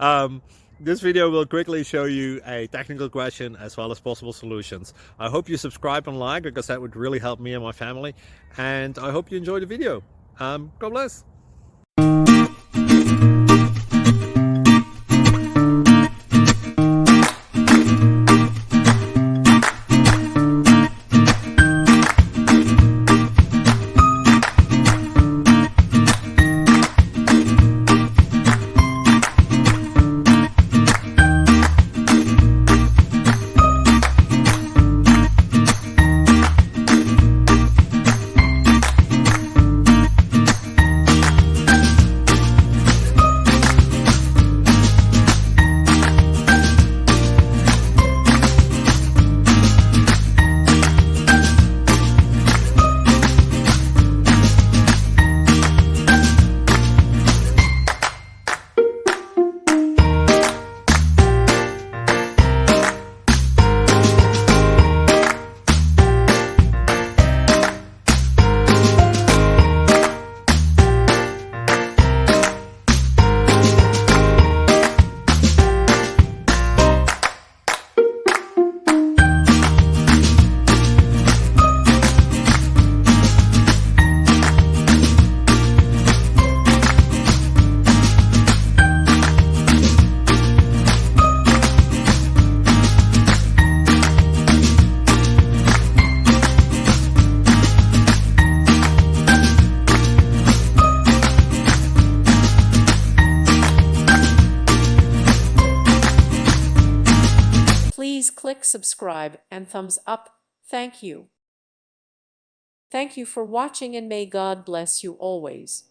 um, this video will quickly show you a technical question as well as possible solutions. I hope you subscribe and like, because that would really help me and my family. And I hope you enjoy the video. God bless. Please click subscribe and thumbs up. Thank you. Thank you for watching, and may God bless you always.